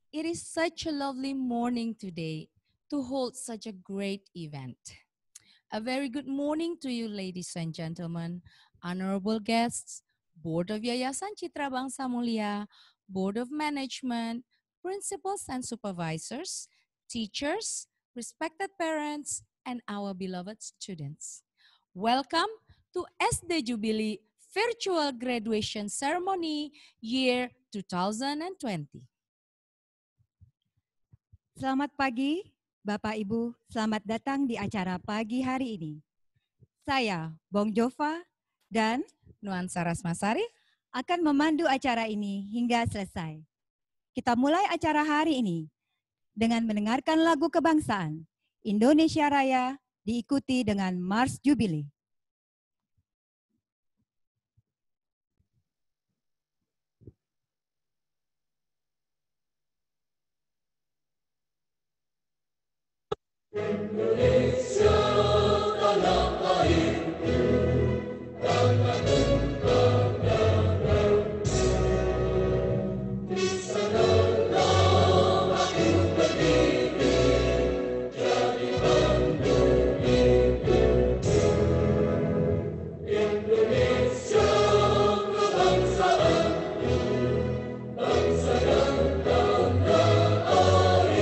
It is such a lovely morning today to hold such a great event. A very good morning to you, ladies and gentlemen, honorable guests, Board of Yayasan Citra Bangsa Mulia, Board of Management, principals and supervisors, teachers, respected parents, and our beloved students. Welcome to SD Jubilee Virtual Graduation Ceremony Year 2020. Selamat pagi, Bapak Ibu. Selamat datang di acara pagi hari ini. Saya, Bong Jova, dan Nuansa Rasmasari akan memandu acara ini hingga selesai. Kita mulai acara hari ini dengan mendengarkan lagu kebangsaan Indonesia Raya diikuti dengan Mars Jubilee. Indonesia tanah airku, tanah tumpah darah. Di sanalah aku berdiri, jadi mandu hidupku. Indonesia kebangsaanku, bangsa dan tanah airku.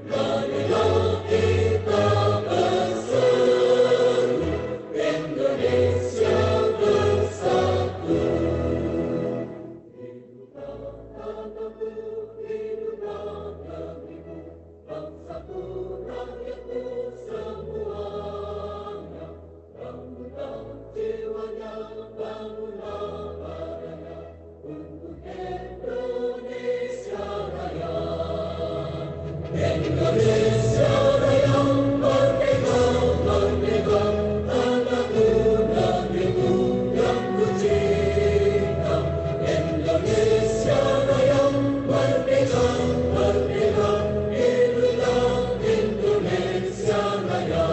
Marilah kita berseru, Indonesia bersatu. Hiduplah tanahku, hiduplah negeriku, bangsaku, rakyatku semuanya. Bangunlah jiwanya, bangunlah badannya, untuk Indonesia Raya. Indonesia Raya, merdeka, merdeka, tanahku, negeriku yang ku cinta. Indonesia Raya, merdeka, merdeka, hiduplah Indonesia Raya.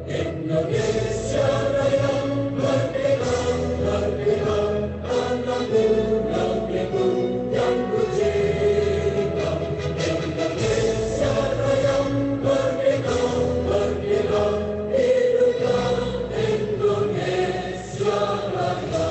Indonesia Raya, merdeka, merdeka, tanahku, negeriku yang ku cinta. Indonesia Raya, merdeka, merdeka, hiduplah Indonesia Raya.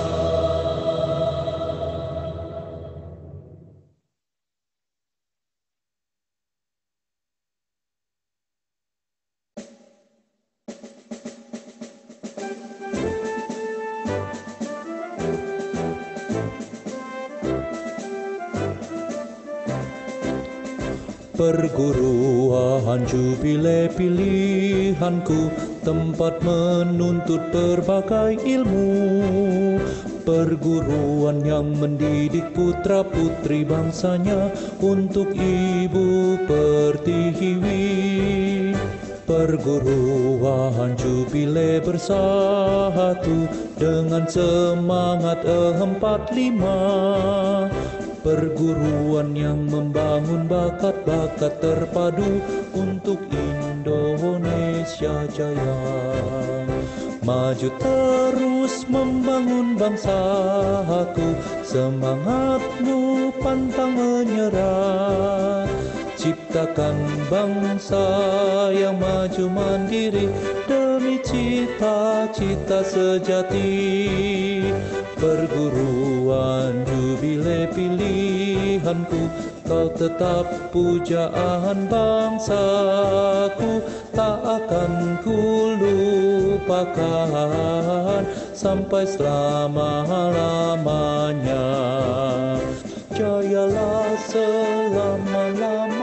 Perguruan Jubilee pilihanku, tempat menuntut berbagai ilmu. Perguruan yang mendidik putra-putri bangsanya untuk Ibu Pertiwi. Perguruan Jubilee bersatu dengan semangat 45. Perguruan yang membangun bakat-bakat terpadu untuk Indonesia Jaya. Maju terus membangun bangsaku, semangatmu pantang menyerah. Ciptakan bangsa yang maju mandiri demi cita-cita sejati. Perguruan Jubilee pilihanku, kau tetap pujaan bangsaku, tak akan ku lupakan sampai selama-lamanya. Jayalah selama-lamanya.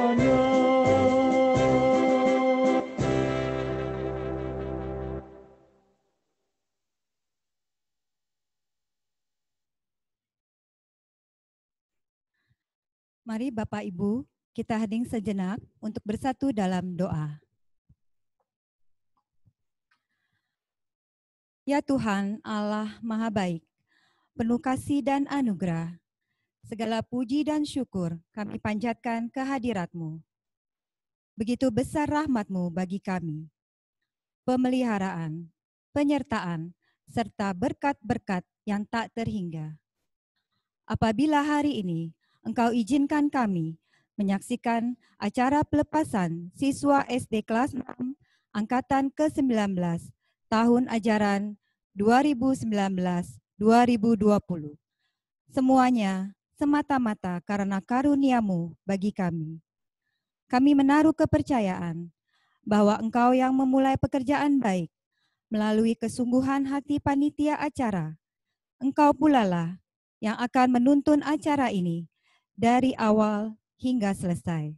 Mari Bapak Ibu, kita hening sejenak untuk bersatu dalam doa. Ya Tuhan Allah Maha Baik, penuh kasih dan anugerah, segala puji dan syukur kami panjatkan kehadirat-Mu. Begitu besar rahmat-Mu bagi kami, pemeliharaan, penyertaan, serta berkat-berkat yang tak terhingga. Apabila hari ini Engkau izinkan kami menyaksikan acara pelepasan siswa SD kelas 6 angkatan ke-19 tahun ajaran 2019-2020. Semuanya semata-mata karena karunia-Mu bagi kami. Kami menaruh kepercayaan bahwa Engkau yang memulai pekerjaan baik melalui kesungguhan hati panitia acara. Engkau pula lah yang akan menuntun acara ini dari awal hingga selesai.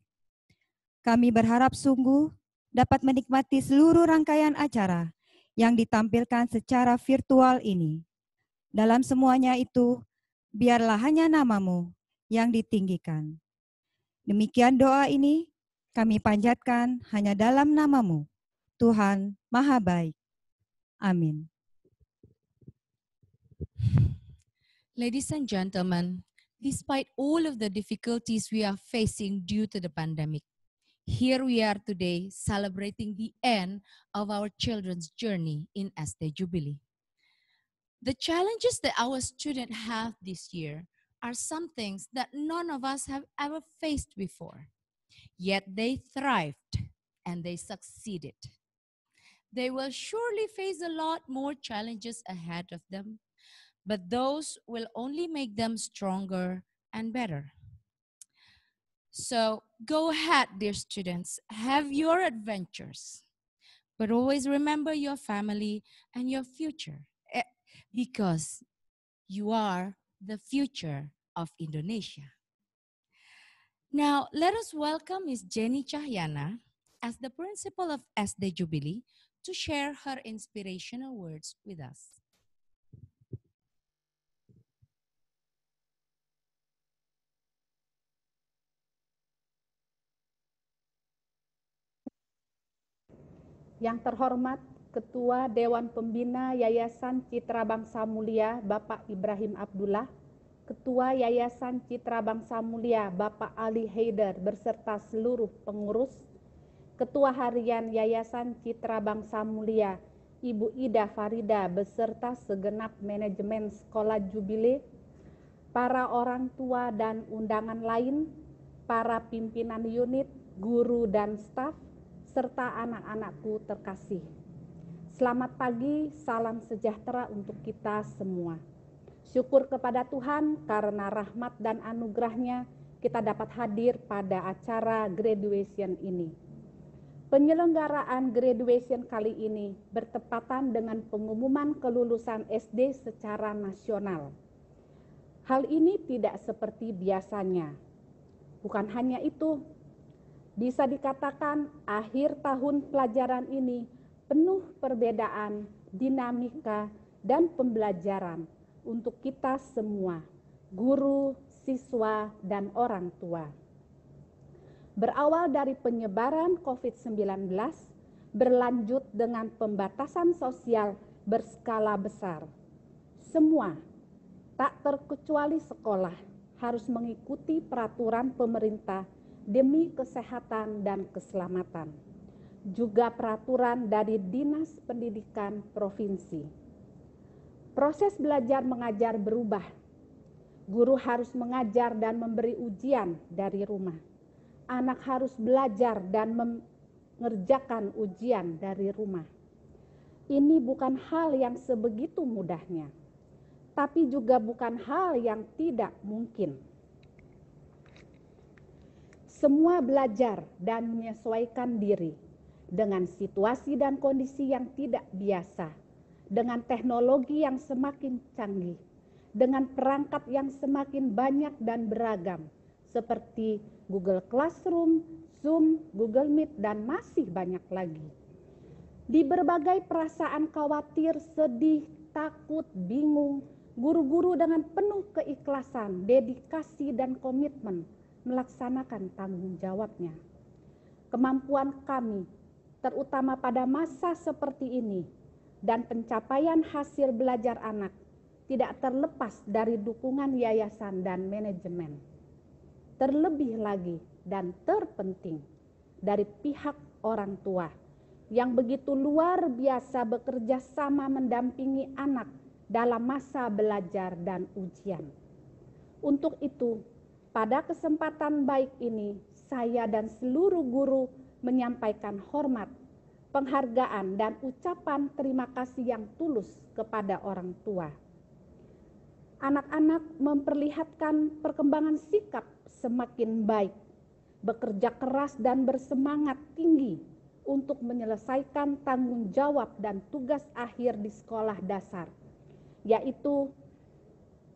Kami berharap sungguh dapat menikmati seluruh rangkaian acara yang ditampilkan secara virtual ini. Dalam semuanya itu, biarlah hanya nama-Mu yang ditinggikan. Demikian doa ini kami panjatkan hanya dalam nama-Mu, Tuhan Maha Baik. Amin. Ladies and gentlemen, despite all of the difficulties we are facing due to the pandemic, here we are today celebrating the end of our children's journey in SD Jubilee. The challenges that our students have this year are some things that none of us have ever faced before. Yet they thrived and they succeeded. They will surely face a lot more challenges ahead of them, but those will only make them stronger and better. So go ahead, dear students, have your adventures, but always remember your family and your future, because you are the future of Indonesia. Now, let us welcome Ms. Jenny Cahyana as the principal of SD Jubilee to share her inspirational words with us. Yang terhormat Ketua Dewan Pembina Yayasan Citra Bangsa Mulia Bapak Ibrahim Abdullah, Ketua Yayasan Citra Bangsa Mulia Bapak Ali Haider beserta seluruh pengurus, Ketua Harian Yayasan Citra Bangsa Mulia Ibu Ida Farida beserta segenap manajemen Sekolah Jubilee, para orang tua dan undangan lain, para pimpinan unit, guru dan staf, serta anak-anakku terkasih. Selamat pagi, salam sejahtera untuk kita semua. Syukur kepada Tuhan karena rahmat dan anugerahnya kita dapat hadir pada acara graduation ini. Penyelenggaraan graduation kali ini bertepatan dengan pengumuman kelulusan SD secara nasional. Hal ini tidak seperti biasanya. Bukan hanya itu, bisa dikatakan akhir tahun pelajaran ini penuh perbedaan, dinamika, dan pembelajaran untuk kita semua, guru, siswa, dan orang tua. Berawal dari penyebaran COVID-19, berlanjut dengan pembatasan sosial berskala besar. Semua, tak terkecuali sekolah, harus mengikuti peraturan pemerintah demi kesehatan dan keselamatan, juga peraturan dari Dinas Pendidikan Provinsi. Proses belajar mengajar berubah. Guru harus mengajar dan memberi ujian dari rumah. Anak harus belajar dan mengerjakan ujian dari rumah. Ini bukan hal yang sebegitu mudahnya, tapi juga bukan hal yang tidak mungkin. Semua belajar dan menyesuaikan diri dengan situasi dan kondisi yang tidak biasa, dengan teknologi yang semakin canggih, dengan perangkat yang semakin banyak dan beragam, seperti Google Classroom, Zoom, Google Meet, dan masih banyak lagi. Di berbagai perasaan khawatir, sedih, takut, bingung, guru-guru dengan penuh keikhlasan, dedikasi, dan komitmen melaksanakan tanggung jawabnya. Kemampuan kami, terutama pada masa seperti ini, dan pencapaian hasil belajar anak tidak terlepas dari dukungan yayasan dan manajemen. Terlebih lagi dan terpenting dari pihak orang tua yang begitu luar biasa bekerja sama mendampingi anak dalam masa belajar dan ujian. Untuk itu, Pada kesempatan baik ini, saya dan seluruh guru menyampaikan hormat, penghargaan, dan ucapan terima kasih yang tulus kepada orang tua. Anak-anak memperlihatkan perkembangan sikap semakin baik, bekerja keras dan bersemangat tinggi untuk menyelesaikan tanggung jawab dan tugas akhir di sekolah dasar, yaitu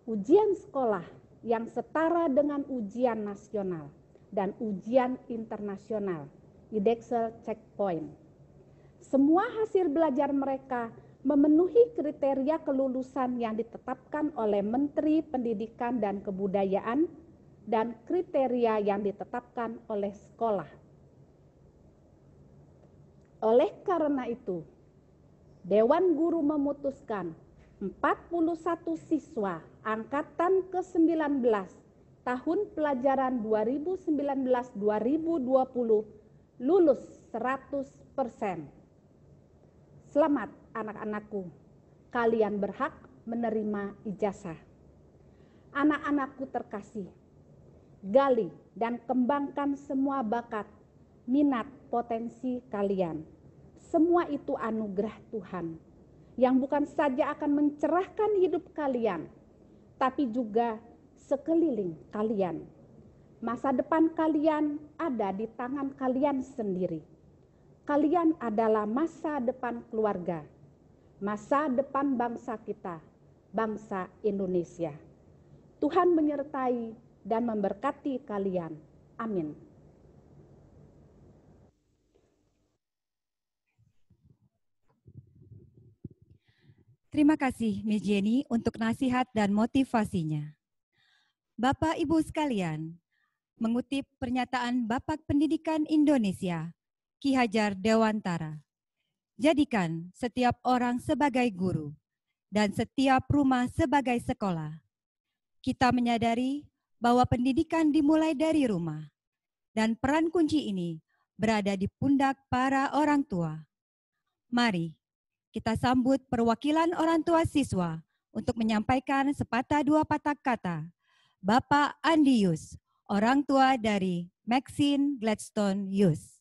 ujian sekolah yang setara dengan ujian nasional dan ujian internasional, IDEXEL Checkpoint. Semua hasil belajar mereka memenuhi kriteria kelulusan yang ditetapkan oleh Menteri Pendidikan dan Kebudayaan dan kriteria yang ditetapkan oleh sekolah. Oleh karena itu, Dewan Guru memutuskan 41 siswa angkatan ke-19 tahun pelajaran 2019-2020 lulus 100%. Selamat anak-anakku, kalian berhak menerima ijazah. Anak-anakku terkasih, gali dan kembangkan semua bakat, minat, potensi kalian. Semua itu anugerah Tuhan yang bukan saja akan mencerahkan hidup kalian, tapi juga sekeliling kalian. Masa depan kalian ada di tangan kalian sendiri. Kalian adalah masa depan keluarga, masa depan bangsa kita, bangsa Indonesia. Tuhan menyertai dan memberkati kalian. Amin. Terima kasih Miss Jenny untuk nasihat dan motivasinya. Bapak Ibu sekalian, mengutip pernyataan Bapak Pendidikan Indonesia, Ki Hajar Dewantara, jadikan setiap orang sebagai guru dan setiap rumah sebagai sekolah. Kita menyadari bahwa pendidikan dimulai dari rumah dan peran kunci ini berada di pundak para orang tua. Mari kita sambut perwakilan orang tua siswa untuk menyampaikan sepatah dua patah kata. Bapak Andi Yus, orang tua dari Maxine Gladstone Yus.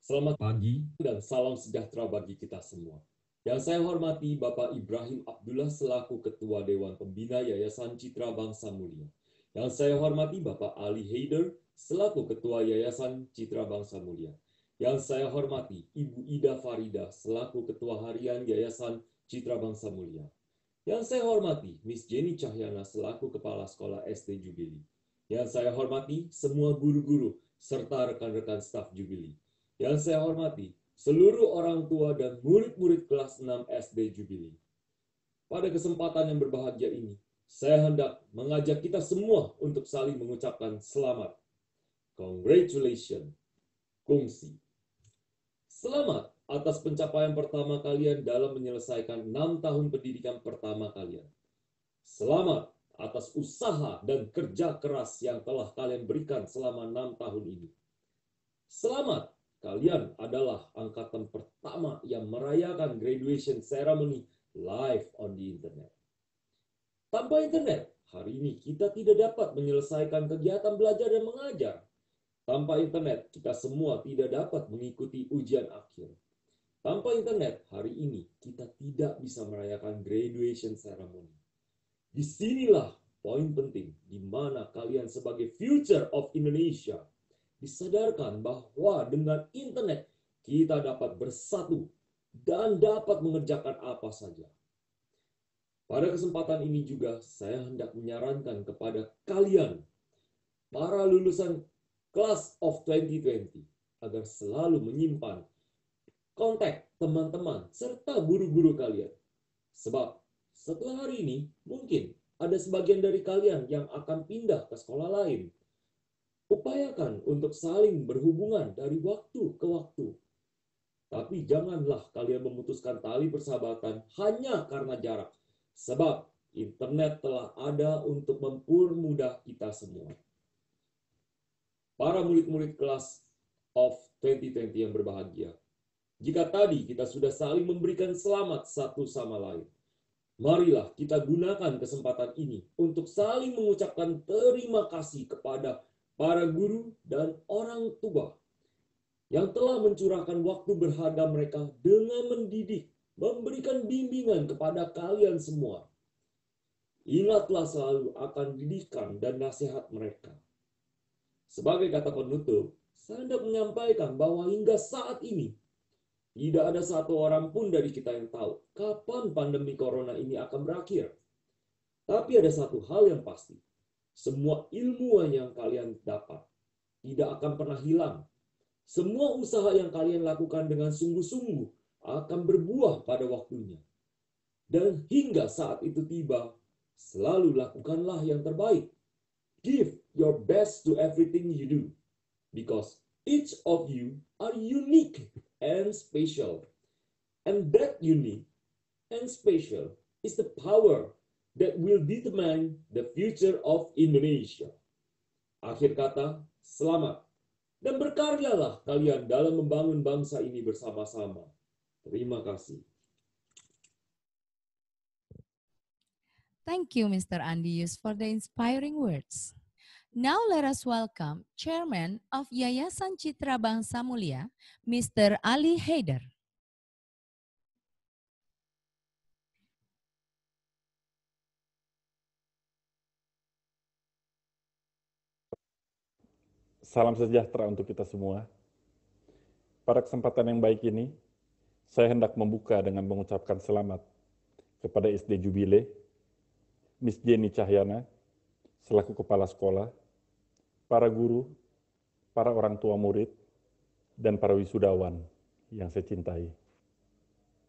Selamat pagi dan salam sejahtera bagi kita semua. Yang saya hormati Bapak Ibrahim Abdullah selaku Ketua Dewan Pembina Yayasan Citra Bangsa Mulia. Yang saya hormati Bapak Ali Haider selaku Ketua Yayasan Citra Bangsa Mulia. Yang saya hormati Ibu Ida Farida selaku Ketua Harian Yayasan Citra Bangsa Mulia. Yang saya hormati Miss Jenny Cahyana selaku Kepala Sekolah SD Jubilee. Yang saya hormati semua guru-guru serta rekan-rekan staf Jubilee. Yang saya hormati seluruh orang tua dan murid-murid kelas 6 SD Jubilee. Pada kesempatan yang berbahagia ini, saya hendak mengajak kita semua untuk saling mengucapkan selamat. Congratulations. Kongsi. Selamat atas pencapaian pertama kalian dalam menyelesaikan 6 tahun pendidikan pertama kalian. Selamat atas usaha dan kerja keras yang telah kalian berikan selama 6 tahun ini. Selamat, kalian adalah angkatan pertama yang merayakan graduation ceremony live on the internet. Tanpa internet, hari ini kita tidak dapat menyelesaikan kegiatan belajar dan mengajar. Tanpa internet, kita semua tidak dapat mengikuti ujian akhir. Tanpa internet, hari ini kita tidak bisa merayakan graduation ceremony. Disinilah poin penting di mana kalian sebagai future of Indonesia disadarkan bahwa dengan internet kita dapat bersatu dan dapat mengerjakan apa saja. Pada kesempatan ini juga saya hendak menyarankan kepada kalian, para lulusan Class of 2020, agar selalu menyimpan kontak teman-teman serta guru-guru kalian. Sebab setelah hari ini mungkin ada sebagian dari kalian yang akan pindah ke sekolah lain. Upayakan untuk saling berhubungan dari waktu ke waktu. Tapi janganlah kalian memutuskan tali persahabatan hanya karena jarak. Sebab internet telah ada untuk mempermudah kita semua. Para murid-murid kelas of 2020 yang berbahagia, Jika tadi kita sudah saling memberikan selamat satu sama lain, marilah kita gunakan kesempatan ini untuk saling mengucapkan terima kasih kepada para guru dan orang tua yang telah mencurahkan waktu berharga mereka dengan mendidik, memberikan bimbingan kepada kalian semua. Ingatlah selalu akan didikan dan nasihat mereka. Sebagai kata penutup, saya hendak menyampaikan bahwa hingga saat ini, tidak ada satu orang pun dari kita yang tahu kapan pandemi corona ini akan berakhir. Tapi ada satu hal yang pasti, semua ilmu yang kalian dapat tidak akan pernah hilang. Semua usaha yang kalian lakukan dengan sungguh-sungguh akan berbuah pada waktunya. Dan hingga saat itu tiba, selalu lakukanlah yang terbaik. Give your best to everything you do, because each of you are unique and special. And that unique and special is the power that will determine the future of Indonesia. Akhir kata, selamat. Dan berkaryalah kalian dalam membangun bangsa ini bersama-sama. Terima kasih. Thank you, Mr. Andius, for the inspiring words. Now let us welcome Chairman of Yayasan Citra Bangsa Mulia, Mr. Ali Haider. Salam sejahtera untuk kita semua. Pada kesempatan yang baik ini, saya hendak membuka dengan mengucapkan selamat kepada SD Jubile, Miss Jenny Cahyana, selaku Kepala Sekolah, para guru, para orang tua murid, dan para wisudawan yang saya cintai.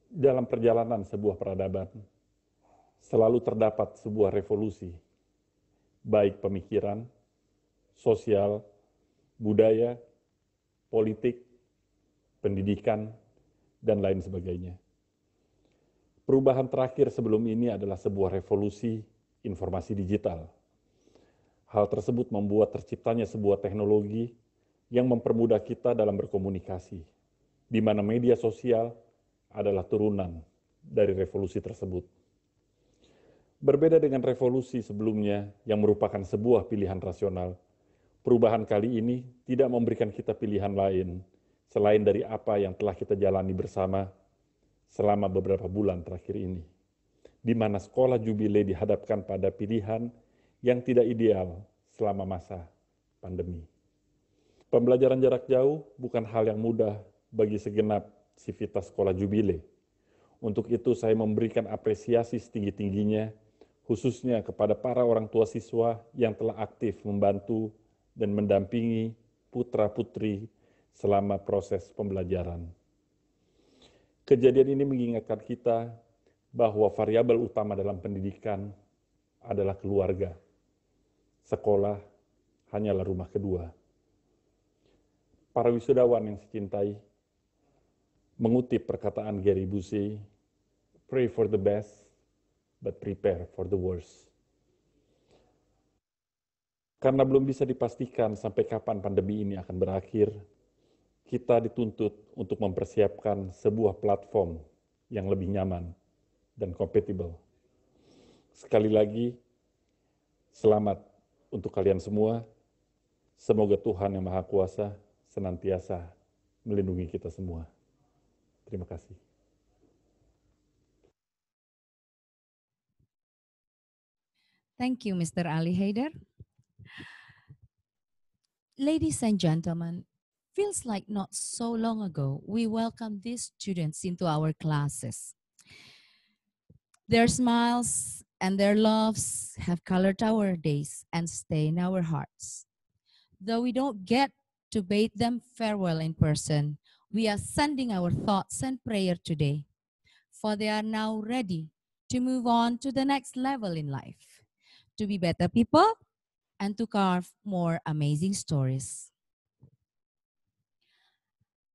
Dalam perjalanan sebuah peradaban, selalu terdapat sebuah revolusi, baik pemikiran, sosial, budaya, politik, pendidikan, dan lain sebagainya. Perubahan terakhir sebelum ini adalah sebuah revolusi informasi digital. Hal tersebut membuat terciptanya sebuah teknologi yang mempermudah kita dalam berkomunikasi, di mana media sosial adalah turunan dari revolusi tersebut. Berbeda dengan revolusi sebelumnya yang merupakan sebuah pilihan rasional, perubahan kali ini tidak memberikan kita pilihan lain selain dari apa yang telah kita jalani bersama selama beberapa bulan terakhir ini, di mana sekolah Jubile dihadapkan pada pilihan yang tidak ideal selama masa pandemi. Pembelajaran jarak jauh bukan hal yang mudah bagi segenap sivitas sekolah Jubile. Untuk itu saya memberikan apresiasi setinggi-tingginya, khususnya kepada para orang tua siswa yang telah aktif membantu dan mendampingi putra-putri selama proses pembelajaran. Kejadian ini mengingatkan kita bahwa variabel utama dalam pendidikan adalah keluarga. Sekolah hanyalah rumah kedua. Para wisudawan yang saya cintai, mengutip perkataan Gary Busey, pray for the best, but prepare for the worst. Karena belum bisa dipastikan sampai kapan pandemi ini akan berakhir, kita dituntut untuk mempersiapkan sebuah platform yang lebih nyaman dan kompatibel. Sekali lagi, selamat untuk kalian semua. Semoga Tuhan Yang Maha Kuasa senantiasa melindungi kita semua. Terima kasih. Thank you, Mr. Ali Haider. Ladies and gentlemen, feels like not so long ago we welcomed these students into our classes. Their smiles and their loves have colored our days and stay in our hearts. Though we don't get to bid them farewell in person, we are sending our thoughts and prayer today, for they are now ready to move on to the next level in life, to be better people and to carve more amazing stories.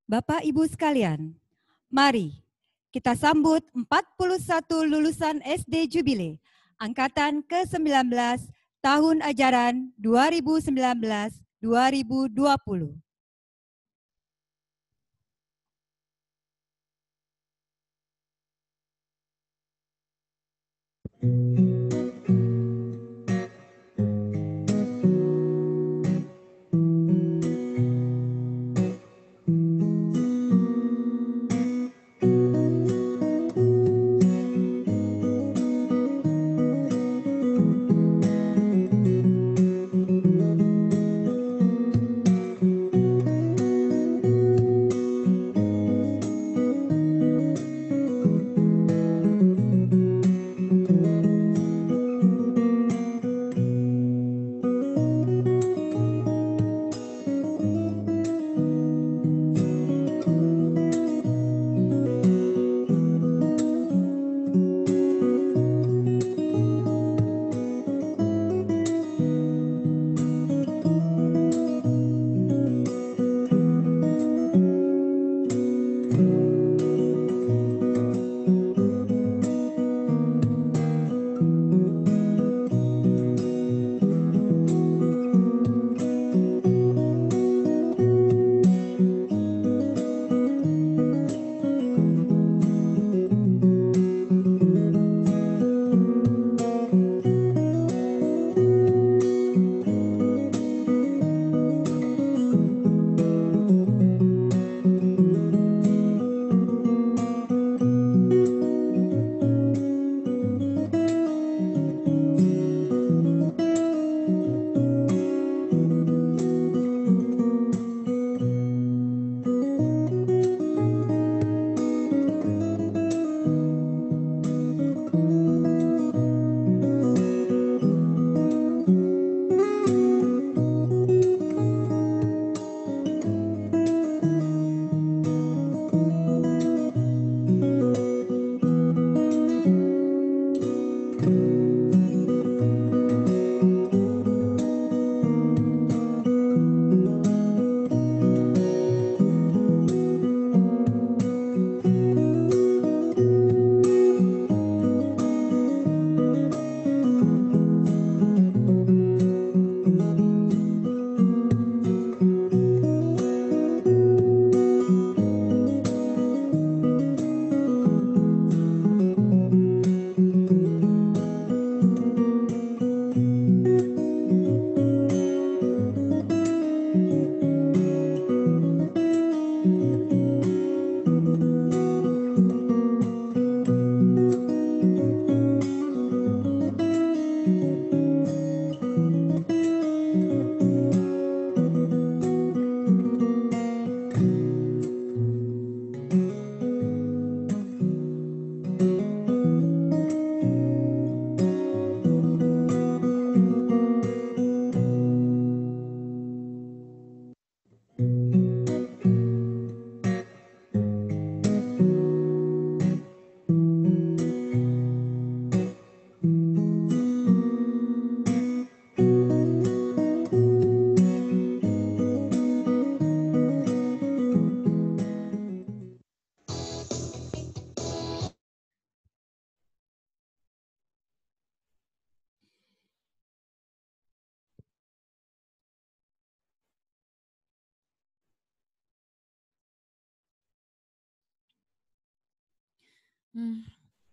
Bapak Ibu sekalian, mari kita sambut 41 lulusan SD Jubile angkatan ke-19 tahun ajaran 2019-2020.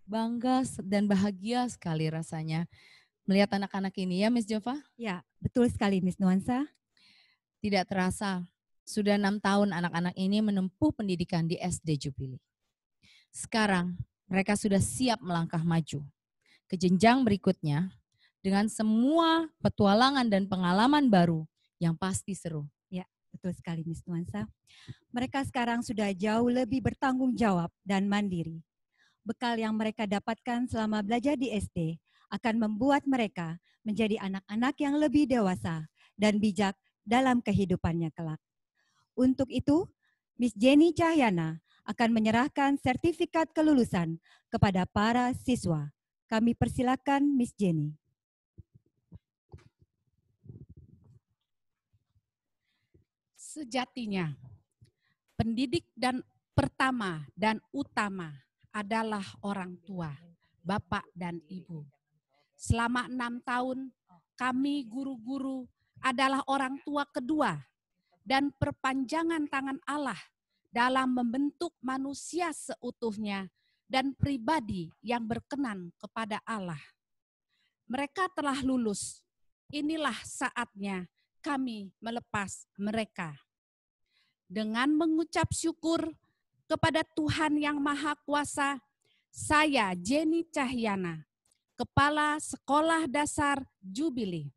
Bangga dan bahagia sekali rasanya melihat anak-anak ini ya Miss Jova. Ya, betul sekali Miss Nuansa. Tidak terasa, sudah 6 tahun anak-anak ini menempuh pendidikan di SD Jubilee. Sekarang mereka sudah siap melangkah maju ke jenjang berikutnya dengan semua petualangan dan pengalaman baru yang pasti seru. Ya, betul sekali Miss Nuansa. Mereka sekarang sudah jauh lebih bertanggung jawab dan mandiri. Bekal yang mereka dapatkan selama belajar di SD akan membuat mereka menjadi anak-anak yang lebih dewasa dan bijak dalam kehidupannya kelak. Untuk itu, Miss Jenny Cahyana akan menyerahkan sertifikat kelulusan kepada para siswa. Kami persilakan Miss Jenny. Sejatinya, pendidik dan pertama dan utama adalah orang tua, bapak dan ibu. Selama 6 tahun, kami guru-guru adalah orang tua kedua dan perpanjangan tangan Allah dalam membentuk manusia seutuhnya dan pribadi yang berkenan kepada Allah. Mereka telah lulus. Inilah saatnya kami melepas mereka. Dengan mengucap syukur kepada Tuhan Yang Maha Kuasa, saya Jenny Cahyana, Kepala Sekolah Dasar Jubilee,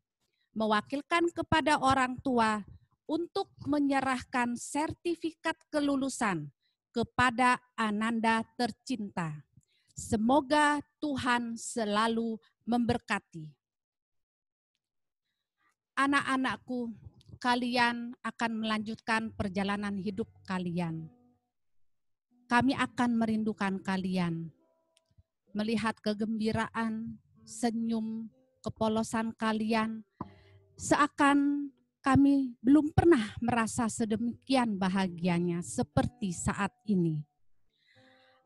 mewakilkan kepada orang tua untuk menyerahkan sertifikat kelulusan kepada Ananda tercinta. Semoga Tuhan selalu memberkati. Anak-anakku, kalian akan melanjutkan perjalanan hidup kalian. Kami akan merindukan kalian. Melihat kegembiraan, senyum, kepolosan kalian, seakan kami belum pernah merasa sedemikian bahagianya seperti saat ini.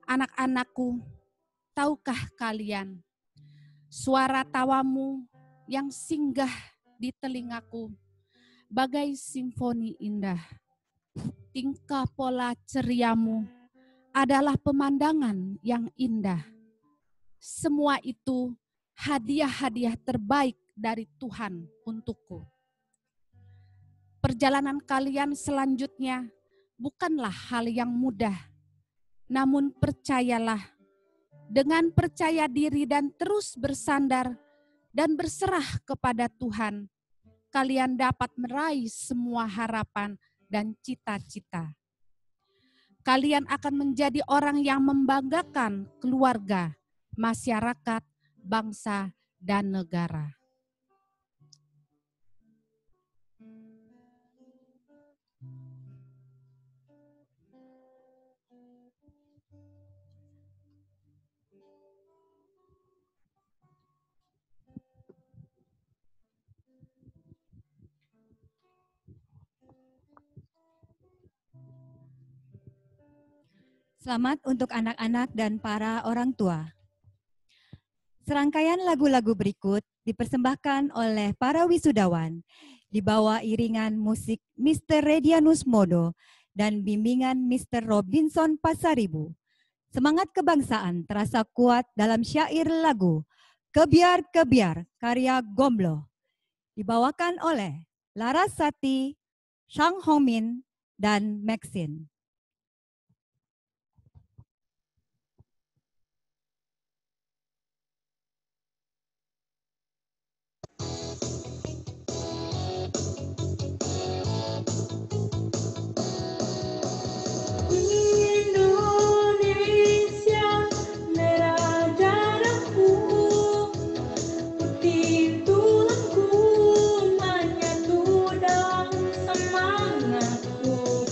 Anak-anakku, tahukah kalian, suara tawamu yang singgah di telingaku bagai simfoni indah. Tingkah pola ceriamu adalah pemandangan yang indah. Semua itu hadiah-hadiah terbaik dari Tuhan untukku. Perjalanan kalian selanjutnya bukanlah hal yang mudah, namun percayalah, dengan percaya diri dan terus bersandar dan berserah kepada Tuhan, kalian dapat meraih semua harapan dan cita-cita. Kalian akan menjadi orang yang membanggakan keluarga, masyarakat, bangsa, dan negara. Selamat untuk anak-anak dan para orang tua. Serangkaian lagu-lagu berikut dipersembahkan oleh para wisudawan di bawah iringan musik Mr. Redianus Modo dan bimbingan Mr. Robinson Pasaribu. Semangat kebangsaan terasa kuat dalam syair lagu Kebiar Kebiar karya Gomblo. Dibawakan oleh Larasati, Shang Homin, dan Maxine. Indonesia, merah darahku, putih tulangku, menyatu dalam semangatku.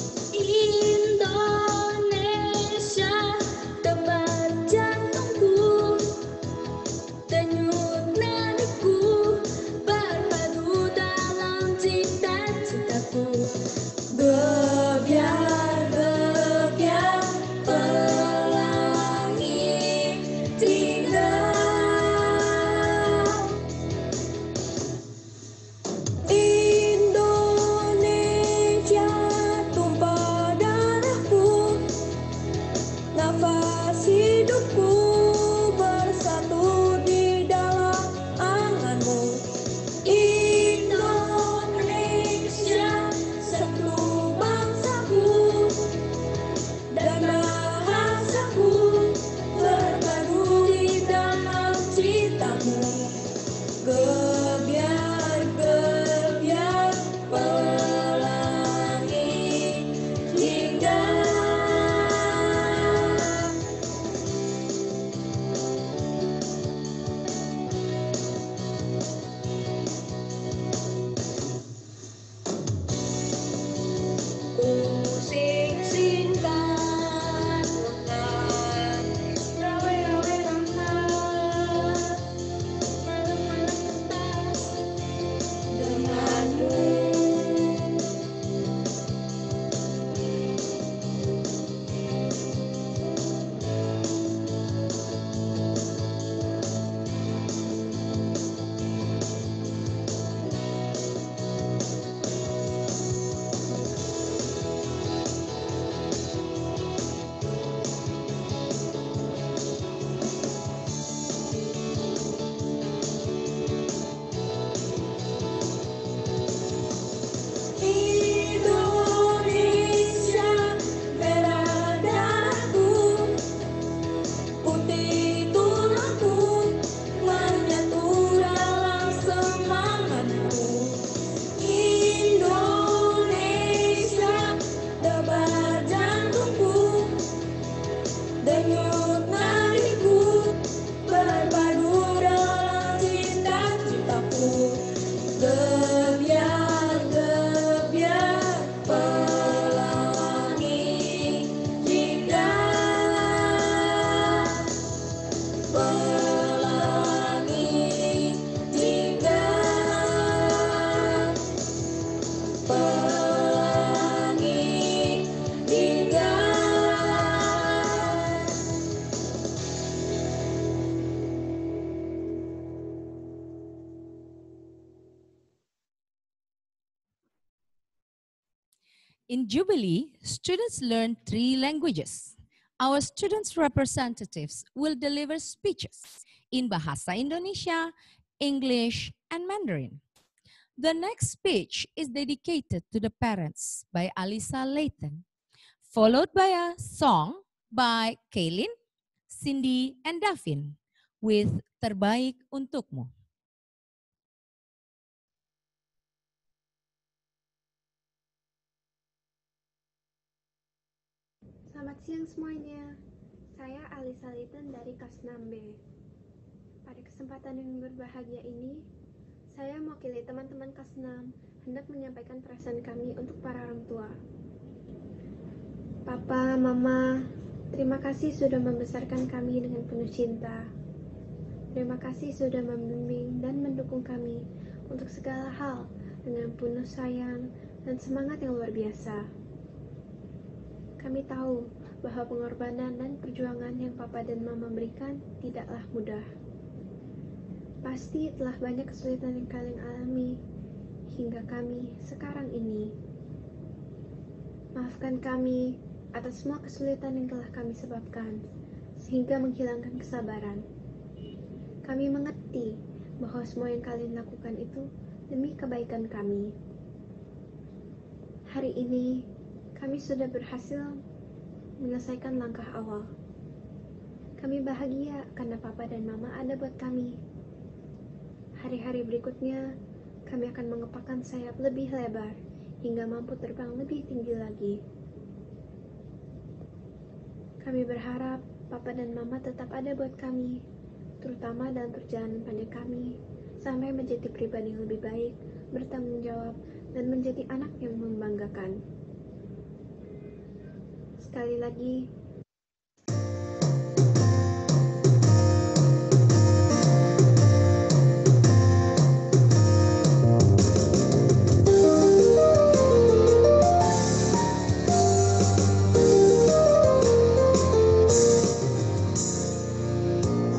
In Jubilee, students learn 3 languages. Our students' representatives will deliver speeches in Bahasa Indonesia, English, and Mandarin. The next speech is dedicated to the parents by Alisa Layton, followed by a song by Kaylin, Cindy, and Davin with Terbaik Untukmu. Selamat siang semuanya, saya Alisa Layton dari kelas 6B. Pada kesempatan yang berbahagia ini, saya mewakili teman-teman kelas 6 hendak menyampaikan perasaan kami untuk para orang tua. Papa, Mama, terima kasih sudah membesarkan kami dengan penuh cinta. Terima kasih sudah membimbing dan mendukung kami untuk segala hal dengan penuh sayang dan semangat yang luar biasa. Kami tahu bahwa pengorbanan dan perjuangan yang Papa dan Mama berikan tidaklah mudah. Pasti telah banyak kesulitan yang kalian alami hingga kami sekarang ini. Maafkan kami atas semua kesulitan yang telah kami sebabkan, sehingga menghilangkan kesabaran. Kami mengerti bahwa semua yang kalian lakukan itu demi kebaikan kami. Hari ini, kami sudah berhasil menyelesaikan langkah awal. Kami bahagia karena Papa dan Mama ada buat kami. Hari-hari berikutnya, kami akan mengepakkan sayap lebih lebar hingga mampu terbang lebih tinggi lagi. Kami berharap Papa dan Mama tetap ada buat kami, terutama dalam perjalanan pandai kami, sampai menjadi pribadi yang lebih baik, bertanggung jawab, dan menjadi anak yang membanggakan. Sekali lagi,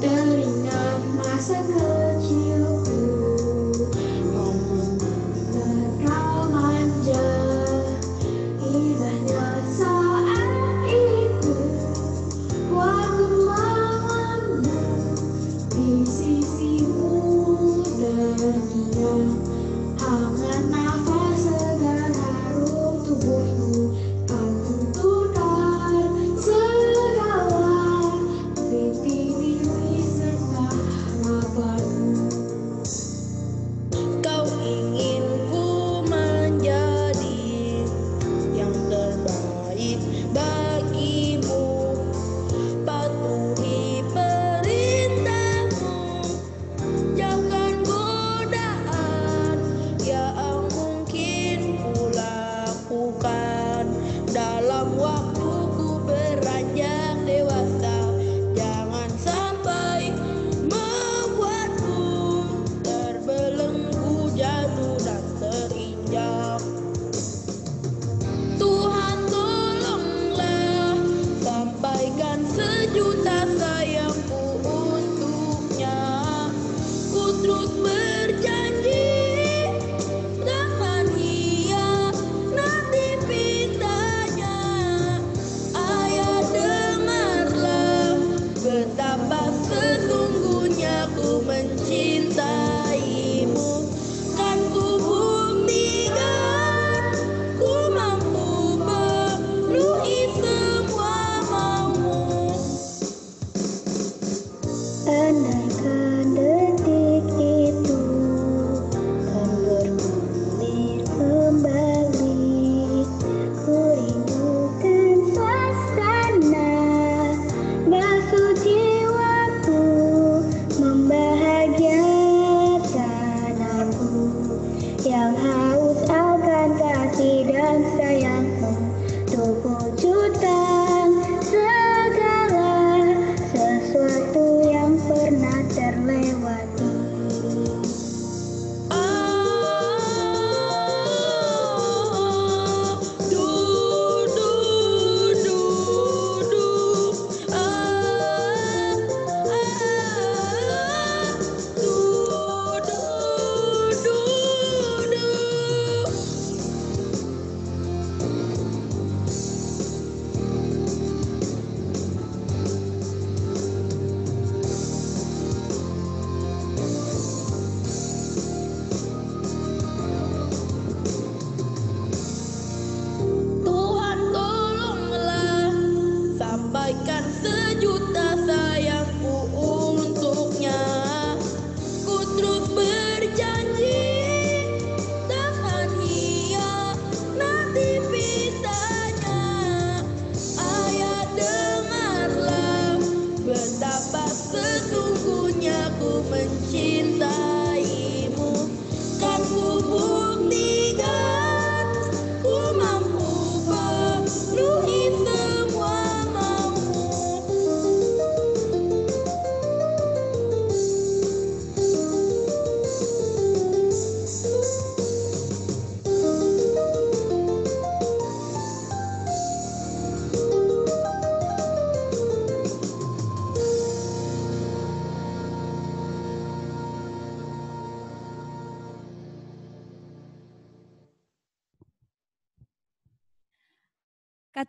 Teringat masa kecilku, kau manja, indahnya saat itu.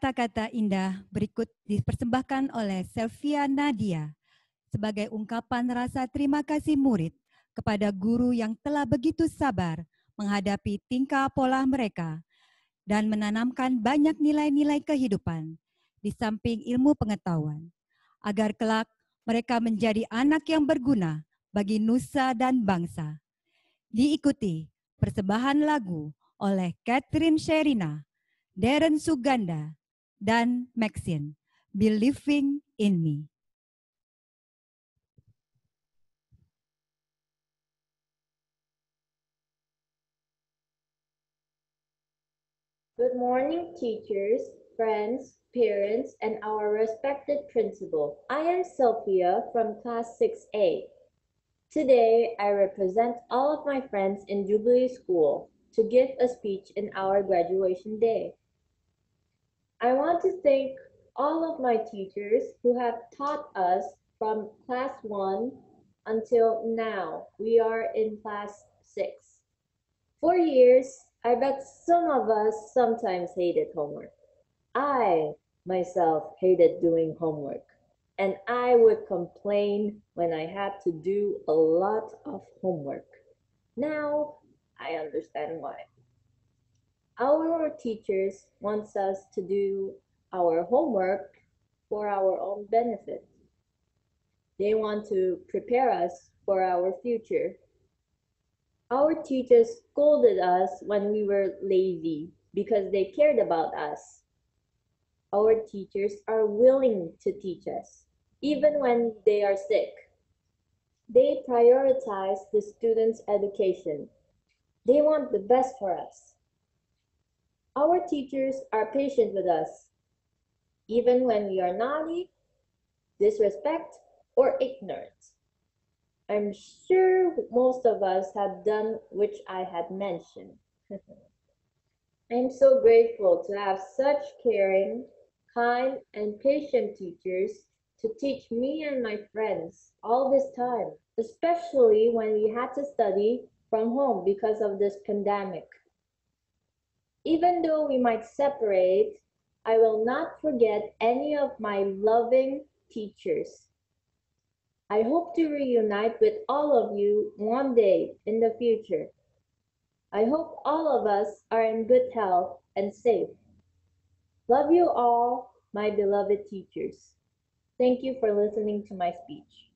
kata-kata indah berikut dipersembahkan oleh Selvia Nadia sebagai ungkapan rasa terima kasih murid kepada guru yang telah begitu sabar menghadapi tingkah pola mereka dan menanamkan banyak nilai-nilai kehidupan di samping ilmu pengetahuan, agar kelak mereka menjadi anak yang berguna bagi nusa dan bangsa. Diikuti persembahan lagu oleh Catherine Sherina, Darren Suganda, dan Maxine, Believing in Me. Good morning, teachers, friends, parents, and our respected principal. I am Sophia from class 6A. Today, I represent all of my friends in Jubilee School to give a speech in our graduation day. I want to thank all of my teachers who have taught us from class 1 until now. We are in class 6. For years, I bet some of us sometimes hated homework. I myself hated doing homework, and I would complain when I had to do a lot of homework. Now, I understand why. Our teachers want us to do our homework for our own benefit. They want to prepare us for our future. Our teachers scolded us when we were lazy because they cared about us. Our teachers are willing to teach us, even when they are sick. They prioritize the students' education. They want the best for us. Our teachers are patient with us, even when we are naughty, disrespect, or ignorant. I'm sure most of us have done which I had mentioned. I'm so grateful to have such caring, kind, and patient teachers to teach me and my friends all this time, especially when we had to study from home because of this pandemic. Even though we might separate, I will not forget any of my loving teachers. I hope to reunite with all of you one day in the future. I hope all of us are in good health and safe. Love you all, my beloved teachers. Thank you for listening to my speech.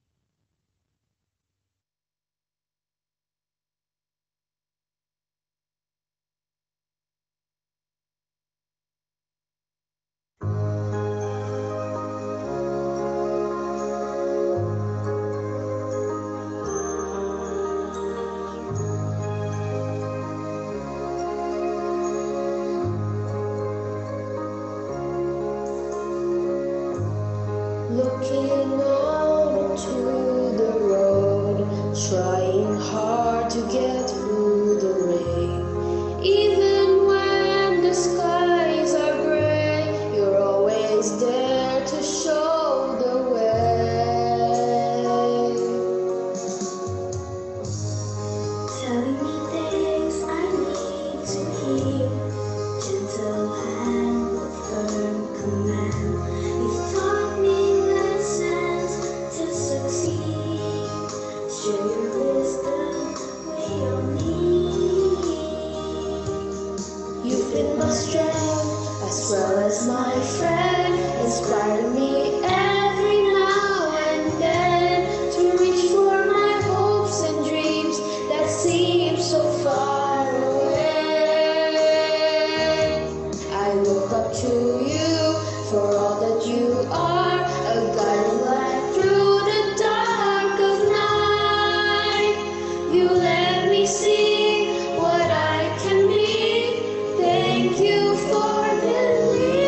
Looking out into the road, trying hard to get through the rain. Even when the skies are gray, you're always there to show the way. Telling me things I need to hear, gentle hand with firm command. You've taught me lessons to succeed. Share your wisdom, we all need. You've been my strength as well as my friend, inspiring me every now and then to reach for my hopes and dreams that seem so far away. I look up to you for all that you are, a guiding light through the dark of night. You let me see what I can be. Thank you for believing.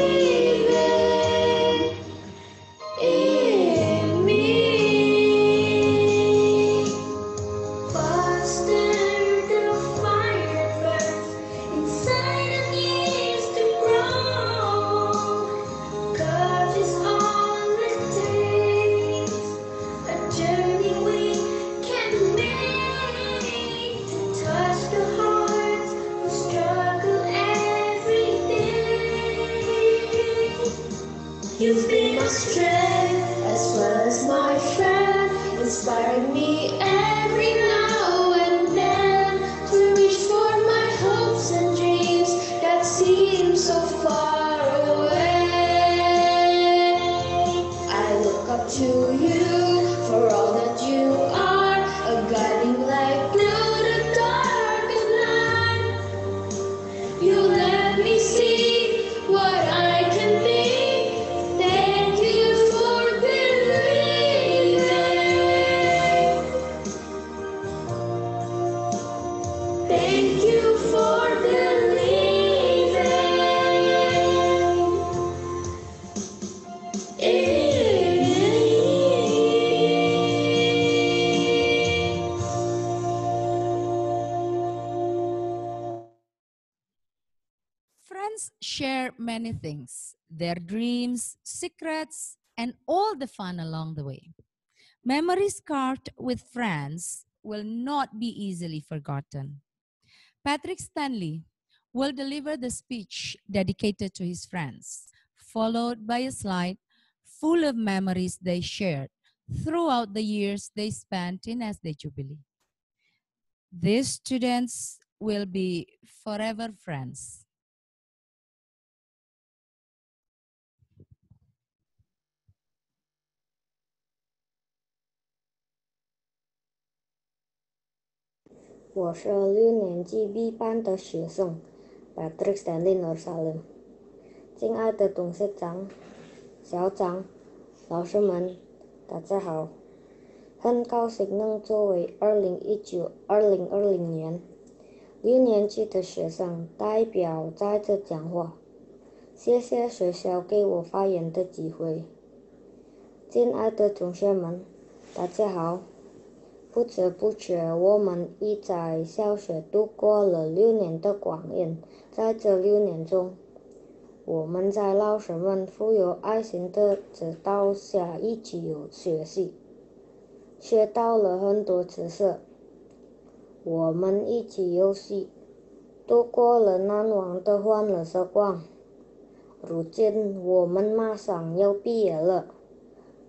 You've been my strength as well as my friend, inspiring me every now and then to reach for my hopes and dreams that seem so far away. I look up to you for all that you are, a guiding light through the darkest night. You let me see what I can be. Thank you for believing. Thank you for Friends share many things, their dreams, secrets, and all the fun along the way. Memories carved with friends will not be easily forgotten. Patrick Stanley will deliver the speech dedicated to his friends, followed by a slide full of memories they shared throughout the years they spent in SD Jubilee. These students will be forever friends.我是6年级 B 班的学生 Patrick Stanley Nur Salim。敬爱的董事长、校长、老师们，大家好！很高兴能作为2020年6年级的学生代表在这讲话。谢谢学校给我发言的机会。敬爱的同学们，大家好！不知不觉，我们已在小学度过了6年的光阴。在这6年中，我们在老师们富有爱心的指导下一起有学习，学到了很多知识。我们一起游戏，度过了难忘的欢乐时光。如今我们马上要毕业了，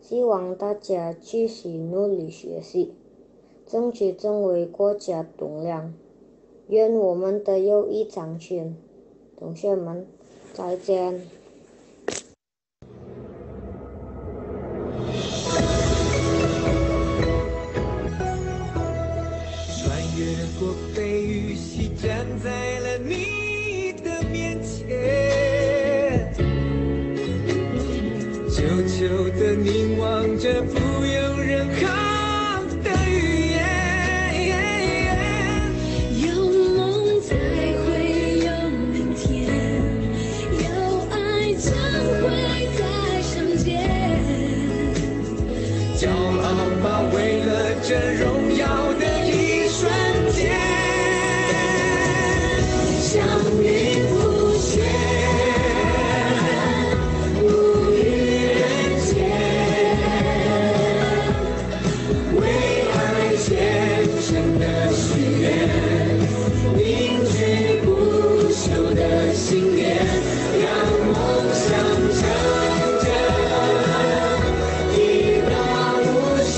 希望大家继续努力学习，争取成为国家栋梁。愿我们的友谊长存。同学们，再见。穿越过北与西，站在了你的面前，久久地凝望着不有任何的语言。有梦才会有明天，有爱将会在身边。骄傲吧，为了这荣耀的一瞬间，向你谱写无语人间，为爱虔诚的许愿，凝聚不朽的信念，让梦想成真，一往无前。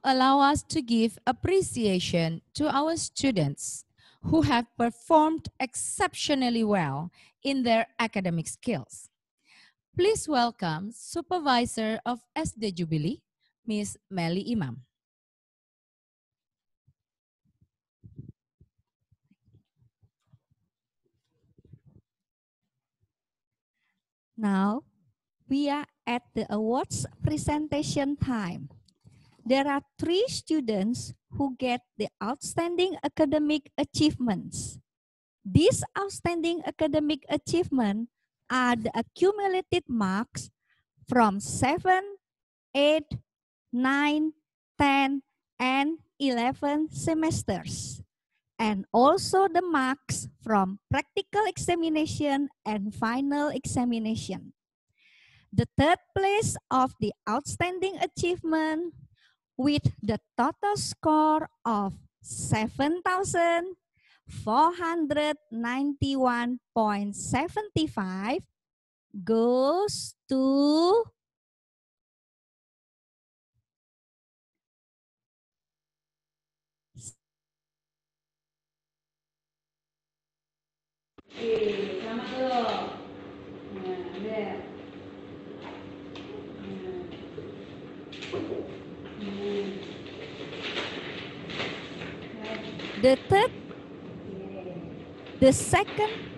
allow us to give appreciation to our students who have performed exceptionally well in their academic skills. Please welcome Supervisor of SD Jubilee, Ms. Meli Imam. Now, we are at the awards presentation time. There are 3 students who get the outstanding academic achievements. These outstanding academic achievements are the accumulated marks from 7, 8, 9, 10, and 11 semesters, and also the marks from practical examination and final examination. The 3rd place of the outstanding achievement with the total score of 7,491.75 goes to Selamat dulu. the second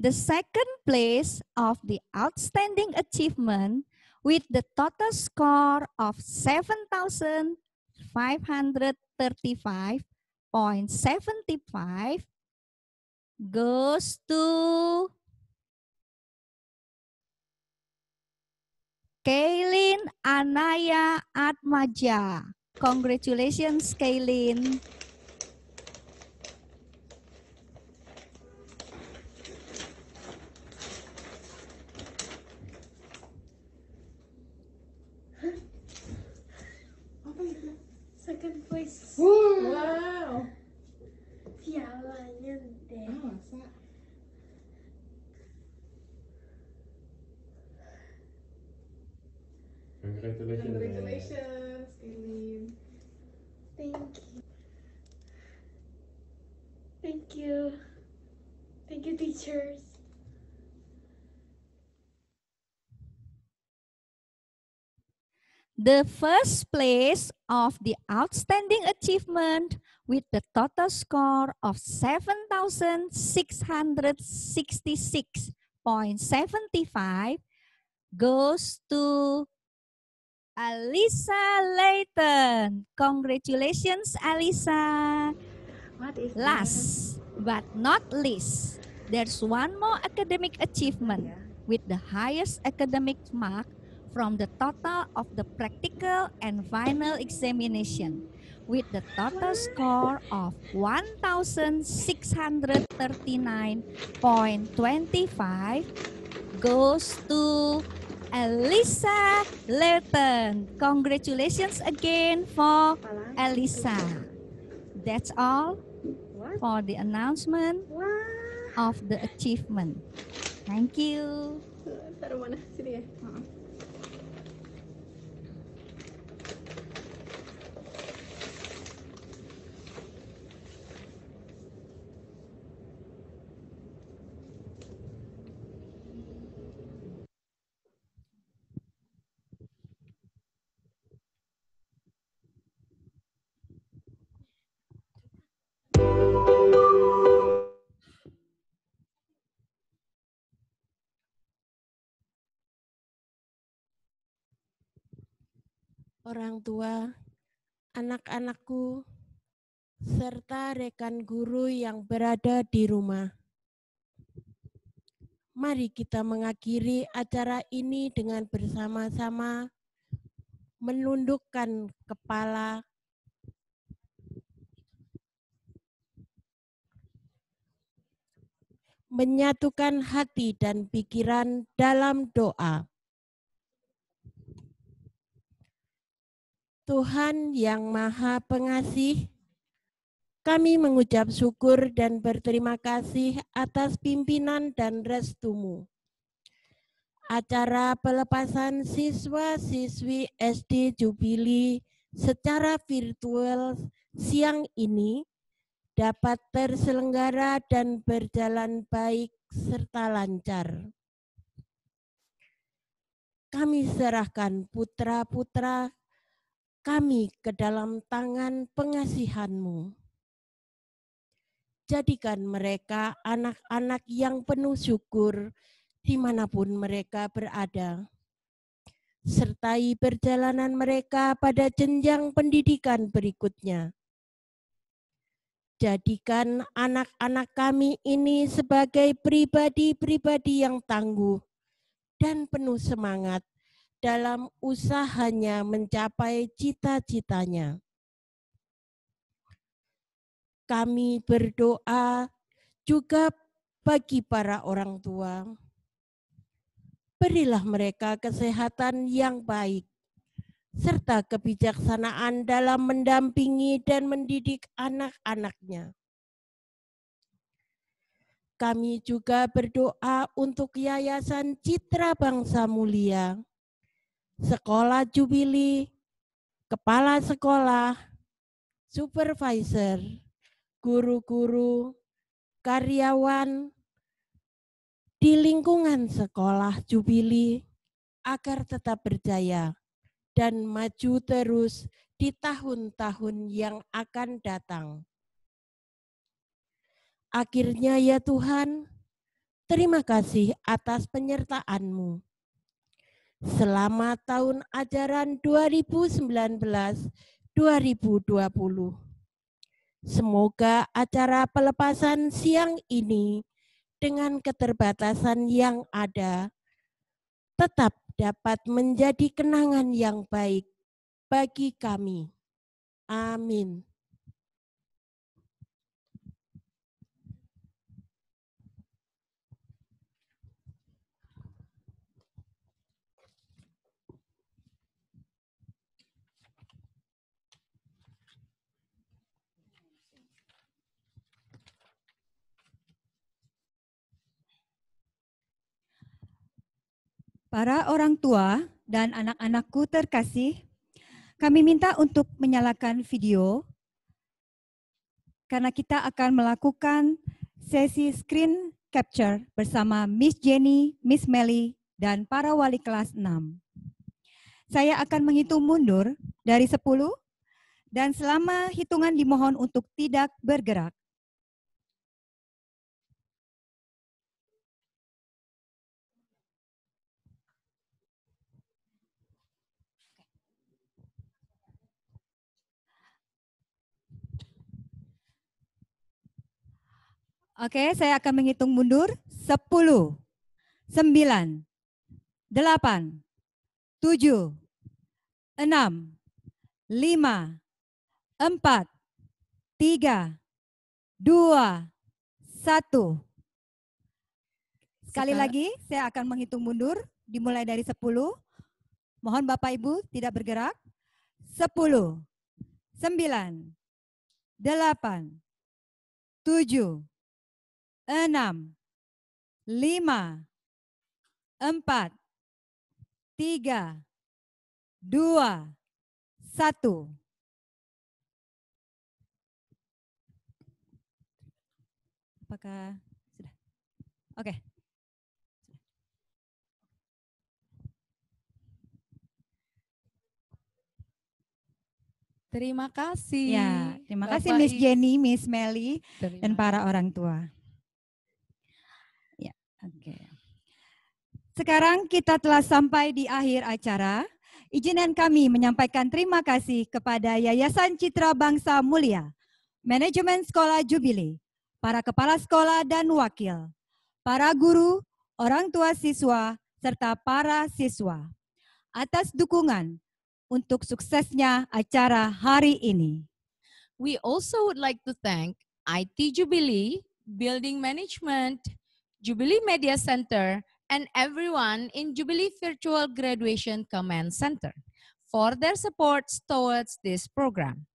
The second place of the outstanding achievement with the total score of 7,535.75 goes to Kaylin Anaya Atmaja. Congratulations, Kaylin. Second place. Wow. Pialanya deh. Masa? Congratulations, Kaylin. Thank you. Thank you. Thank you, teachers. The first place of the outstanding achievement with the total score of 7,666.75 goes to Alisa Layton. Congratulations, Alisa. What is Last but not least, there's one more academic achievement with the highest academic mark from the total of the practical and final examination with the total score of 1,639.25 goes to Elisa Layton. Congratulations again for Elisa. That's all for the announcement of the achievement. Thank you. Taruh mana? Sini ya. Orang tua, anak-anakku, serta rekan guru yang berada di rumah. Mari kita mengakhiri acara ini dengan bersama-sama menundukkan kepala, menyatukan hati dan pikiran dalam doa. Tuhan yang Maha Pengasih, kami mengucap syukur dan berterima kasih atas pimpinan dan restu-Mu. Acara pelepasan siswa-siswi SD Jubili secara virtual siang ini dapat terselenggara dan berjalan baik serta lancar. Kami serahkan putra-putra kami ke dalam tangan pengasihan-Mu. Jadikan mereka anak-anak yang penuh syukur dimanapun mereka berada. Sertai perjalanan mereka pada jenjang pendidikan berikutnya. Jadikan anak-anak kami ini sebagai pribadi-pribadi yang tangguh dan penuh semangat dalam usahanya mencapai cita-citanya. Kami berdoa juga bagi para orang tua. Berilah mereka kesehatan yang baik, serta kebijaksanaan dalam mendampingi dan mendidik anak-anaknya. Kami juga berdoa untuk Yayasan Citra Bangsa Mulia, Sekolah Jubili, Kepala Sekolah, Supervisor, guru-guru, karyawan di lingkungan sekolah Jubili agar tetap berjaya dan maju terus di tahun-tahun yang akan datang. Akhirnya ya Tuhan, terima kasih atas penyertaan-Mu. Selama tahun ajaran 2019-2020. Semoga acara pelepasan siang ini dengan keterbatasan yang ada tetap dapat menjadi kenangan yang baik bagi kami. Amin. Para orang tua dan anak-anakku terkasih, kami minta untuk menyalakan video karena kita akan melakukan sesi screen capture bersama Miss Jenny, Miss Melly, dan para wali kelas 6. Saya akan menghitung mundur dari 10 dan selama hitungan dimohon untuk tidak bergerak. Oke, saya akan menghitung mundur. 10, 9, 8, 7, 6, 5, 4, 3, 2, 1. Sekali lagi, saya akan menghitung mundur dimulai dari 10. Mohon Bapak Ibu tidak bergerak. 10, 9, 8, 7, 6, 5, 4, 3, 2, 1. Apakah sudah? Oke. Terima kasih. Ya, terima kasih Bapak Miss Jenny, Miss Melly, dan Terima para orang tua. Ya, oke. Sekarang kita telah sampai di akhir acara. Izinkan kami menyampaikan terima kasih kepada Yayasan Citra Bangsa Mulia, Manajemen Sekolah Jubili, para kepala sekolah dan wakil, para guru, orang tua siswa, serta para siswa atas dukungan untuk suksesnya acara hari ini. We also would like to thank IT Jubilee, Building Management, Jubilee Media Center, and everyone in Jubilee Virtual Graduation Command Center for their support towards this program.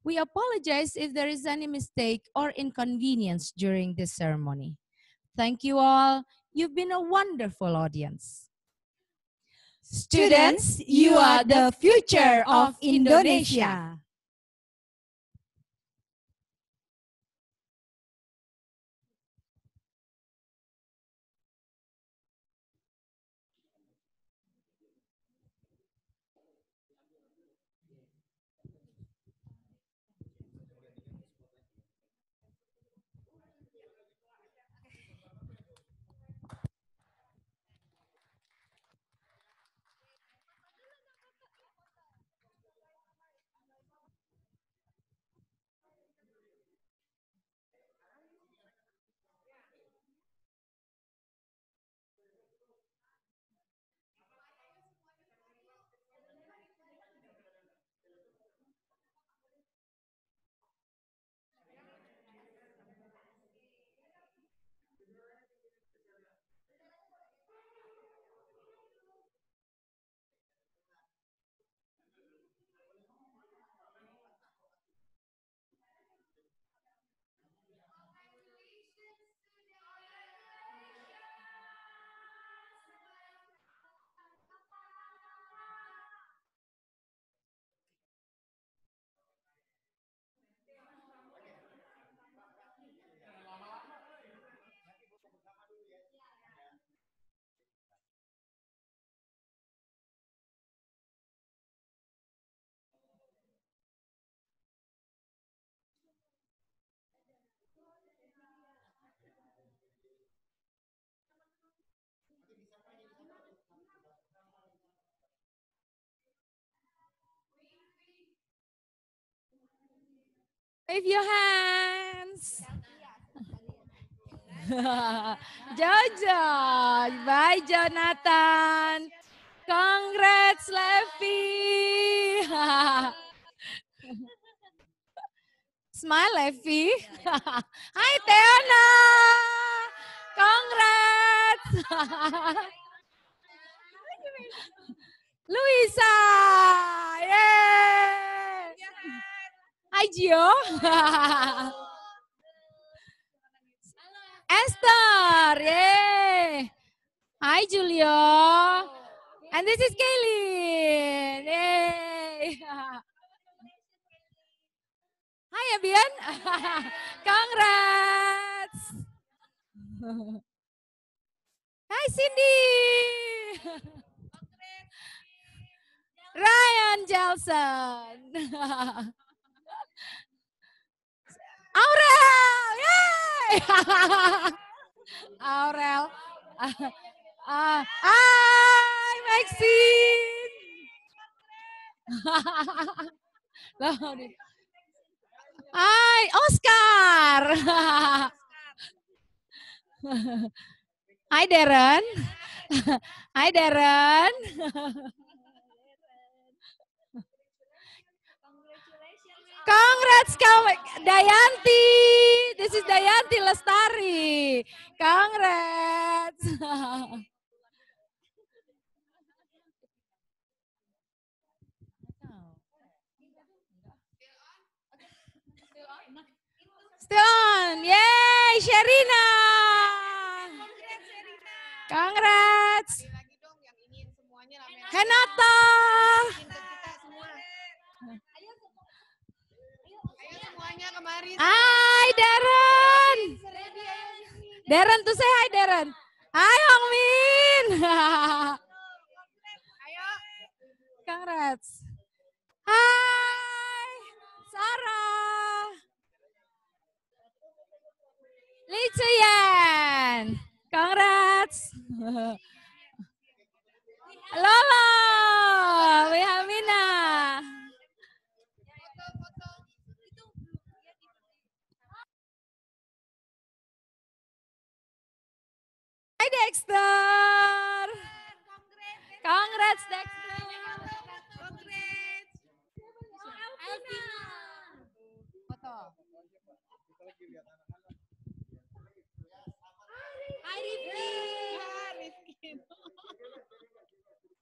We apologize if there is any mistake or inconvenience during this ceremony. Thank you all. You've been a wonderful audience. Students, you are the future of Indonesia. Wave your hands. Jojo, bye Jonathan. Congrats Levi. Smile Levi. Hi Teona. Congrats. Luisa. Yay. Hi Gio. Esther. Yay. Hi Julio. And this is Kaylin. Yay. Hi Abian. Congrats. Hi Cindy. Ryan Jelson. Aurel. Yay. Aurel. Hi Maxine. Hai Oscar. Hai Darren. Hai Darren. Congrats Dayanti. This is Dayanti Lestari. Congrats. Still on. Yay, Sherina. Congrats. Henata. Hai Darren. Darren tuh say hi Darren. Hai Hongmin. Congrats. Hai Sarah. Lee Chuyan. Congrats. Lolo. Wihamina. Hi Dexter. Congrats Dexter. Congrats. Elvina. Foto. Hai Rifki.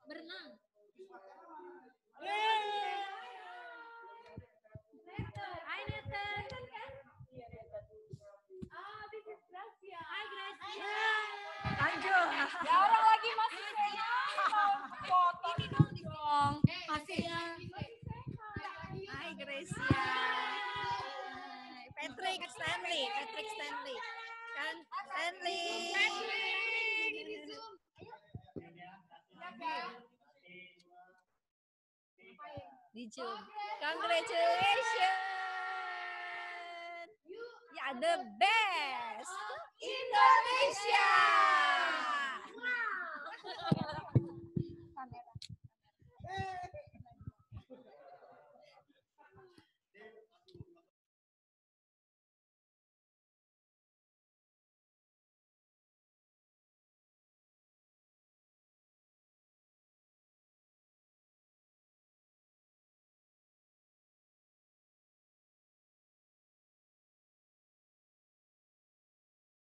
Berenang. Ya orang lagi masih sehat. Foto ini dong. Masih ya. Hai Gracia. Patrick Stanley. Kan Stanley. Di Zoom. Congratulations. You are the best. Indonesia.